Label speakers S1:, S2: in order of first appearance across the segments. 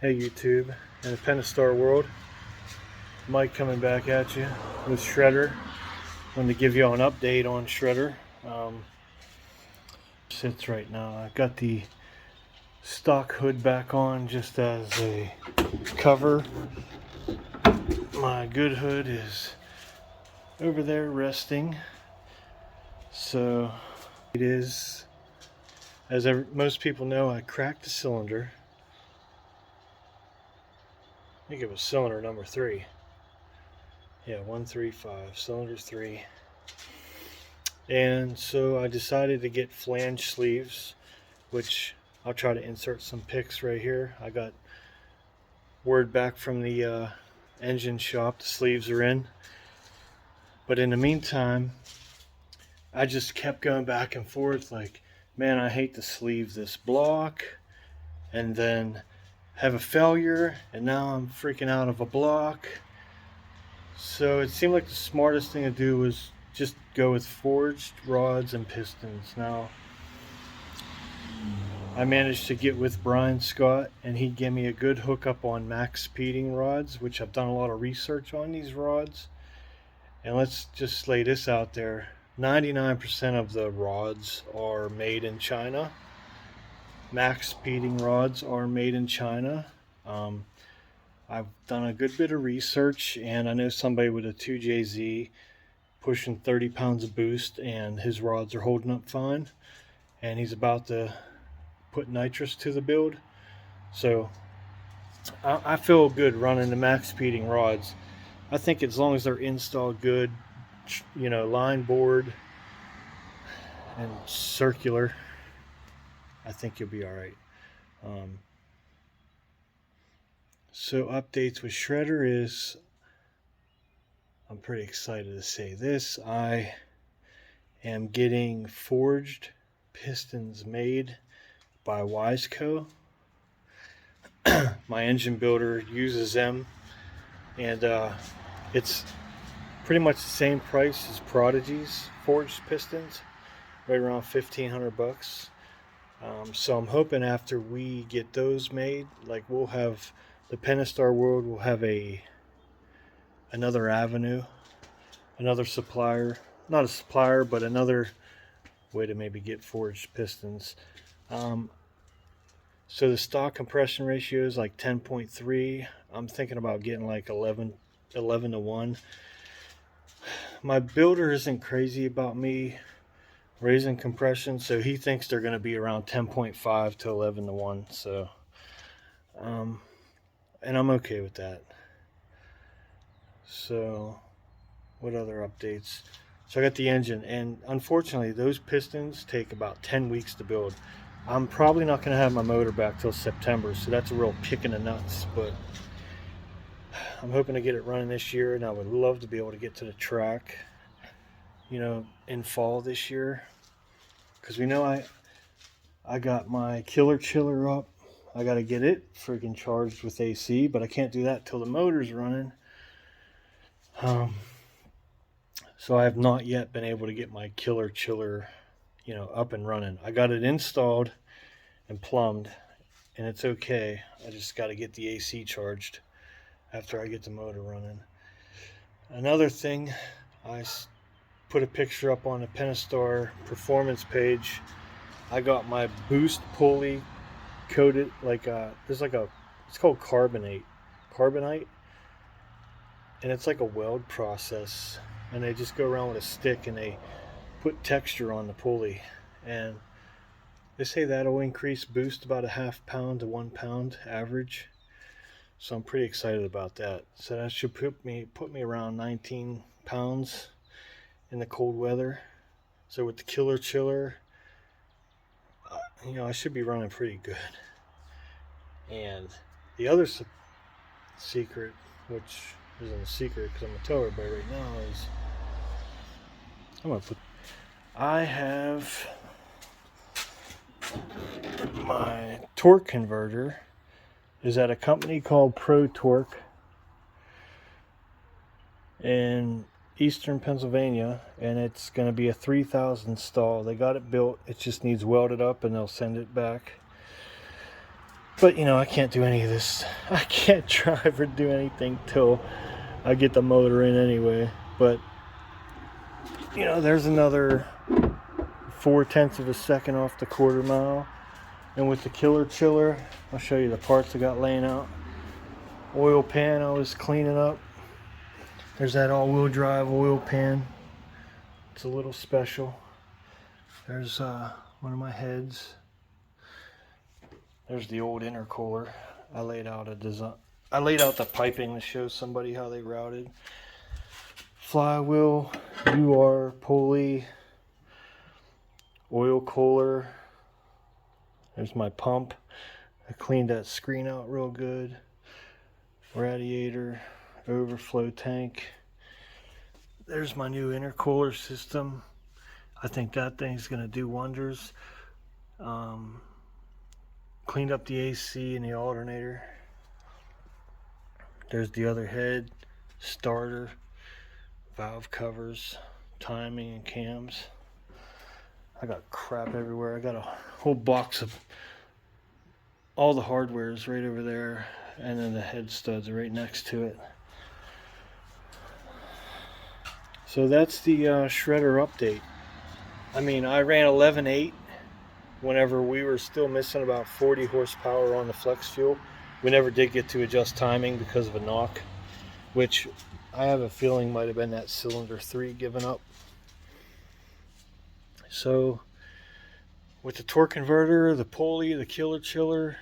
S1: Hey YouTube and the Pentastar world, Mike coming back at you with Shredder. Wanted to give you all an update on Shredder. Sits right now. I got the stock hood back on just as a cover. My good hood is over there resting. So it is, as most people know, I cracked the cylinder. I think it was cylinder number 3. Yeah, 135, cylinder 3. And so I decided to get flange sleeves, which I'll try to insert some pics right here. I got word back from the engine shop, the sleeves are in. But in the meantime, I just kept going back and forth like, man, I hate to sleeve this block and then have a failure, and now I'm freaking out of a block. So it seemed like the smartest thing to do was just go with forged rods and pistons. Now, I managed to get with Brian Scott, and he gave me a good hookup on max speeding rods, which I've done a lot of research on these rods. And let's just lay this out there. 99% of the rods are made in China. Max speeding rods are made in China. I've done a good bit of research, and I know somebody with a 2JZ pushing 30 pounds of boost, and his rods are holding up fine. And he's about to put nitrous to the build. So I feel good running the max speeding rods. I think as long as they're installed good, line board and circular, I think you'll be all right. So updates with Shredder is, I'm pretty excited to say this. I am getting forged pistons made by Wiseco. My engine builder uses them, and it's pretty much the same price as Prodigy's forged pistons, right around $1,500. So I'm hoping after we get those made, like we'll have the Pentastar world will have another avenue, another supplier, not a supplier, but another way to maybe get forged pistons. So the stock compression ratio is like 10.3. I'm thinking about getting like 11 to 1. My builder isn't crazy about me raising compression, so he thinks they're going to be around 10.5 to 11 to 1. So, and I'm okay with that. So, what other updates? So I got the engine, and unfortunately, those pistons take about 10 weeks to build. I'm probably not going to have my motor back till September, so that's a real kick in the nuts, but I'm hoping to get it running this year, and I would love to be able to get to the track, in fall this year, because we know I got my killer chiller up. I got to get it freaking charged with AC, but I can't do that till the motor's running. So I have not yet been able to get my killer chiller, up and running. I got it installed and plumbed, and it's okay. I just got to get the AC charged after I get the motor running. Another thing, I put a picture up on the Pentastar performance page. I got my boost pulley coated it's called carbonite, and it's like a weld process, and they just go around with a stick and they put texture on the pulley, and they say that'll increase boost about a half pound to 1 pound average. So I'm pretty excited about that. So that should put me around 19 pounds in the cold weather. So with the killer chiller, I should be running pretty good. And the other secret, which isn't a secret because I'm gonna tell everybody right now, is I have my torque converter is at a company called Pro Torque in eastern Pennsylvania, and it's going to be a 3,000 stall. They got it built. It just needs welded up, and they'll send it back. But you know, I can't do any of this. I can't drive or do anything till I get the motor in anyway. But you know, there's another 0.4 of a second off the quarter mile. And with the killer chiller, I'll show you the parts I got laying out. Oil pan I was cleaning up. There's that all-wheel drive oil pan. It's a little special. There's one of my heads. There's the old intercooler. I laid out the piping to show somebody how they routed. Flywheel, UR, pulley, oil cooler. There's my pump. I cleaned that screen out real good. Radiator, overflow tank. There's my new intercooler system. I think that thing's gonna do wonders. Cleaned up the AC and the alternator. There's the other head, starter, valve covers, timing and cams. I got crap everywhere. I got a whole box of all the hardware is right over there, and then the head studs are right next to it. So that's the shredder update. I mean, I ran 11.8 whenever we were still missing about 40 horsepower on the flex fuel. We never did get to adjust timing because of a knock, which I have a feeling might have been that cylinder 3 giving up. So with the torque converter, the pulley, the killer chiller.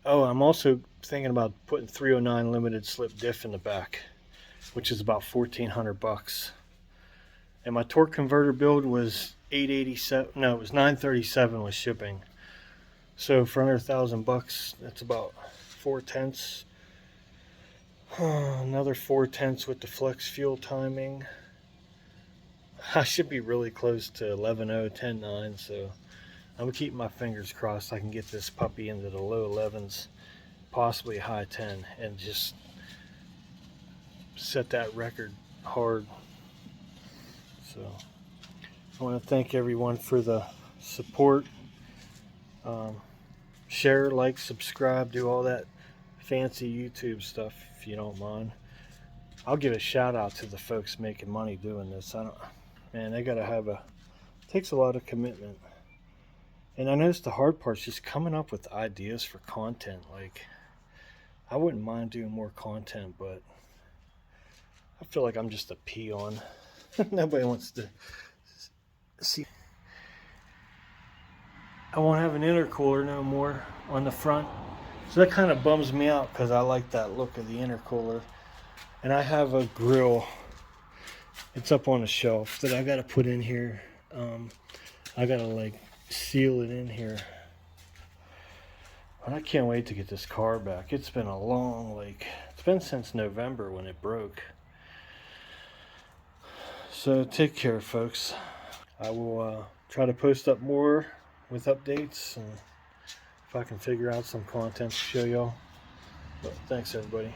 S1: Oh, I'm also thinking about putting 309 limited slip diff in the back, which is about $1,400. And my torque converter build was 887. No, it was 937 with shipping. So for under $1,000, that's about 0.4. Another 0.4 with the flex fuel timing. I should be really close to 11.0, 10.9, so I'm gonna keep my fingers crossed I can get this puppy into the low 11s, possibly a high 10, and just set that record hard. So I want to thank everyone for the support. Share, like, subscribe, do all that fancy YouTube stuff if you don't mind. I'll give a shout out to the folks making money doing this. Man, they gotta have takes a lot of commitment. And I noticed the hard part's just coming up with ideas for content. Like, I wouldn't mind doing more content, but I feel like I'm just a peon. Nobody wants to see. I won't have an intercooler no more on the front. So that kind of bums me out because I like that look of the intercooler. And I have a grill. It's up on a shelf that I got to put in here. I got to like seal it in here. And I can't wait to get this car back. It's been a long, it's been since November when it broke. So take care, folks. I will try to post up more with updates, and if I can figure out some content to show y'all. But thanks, everybody.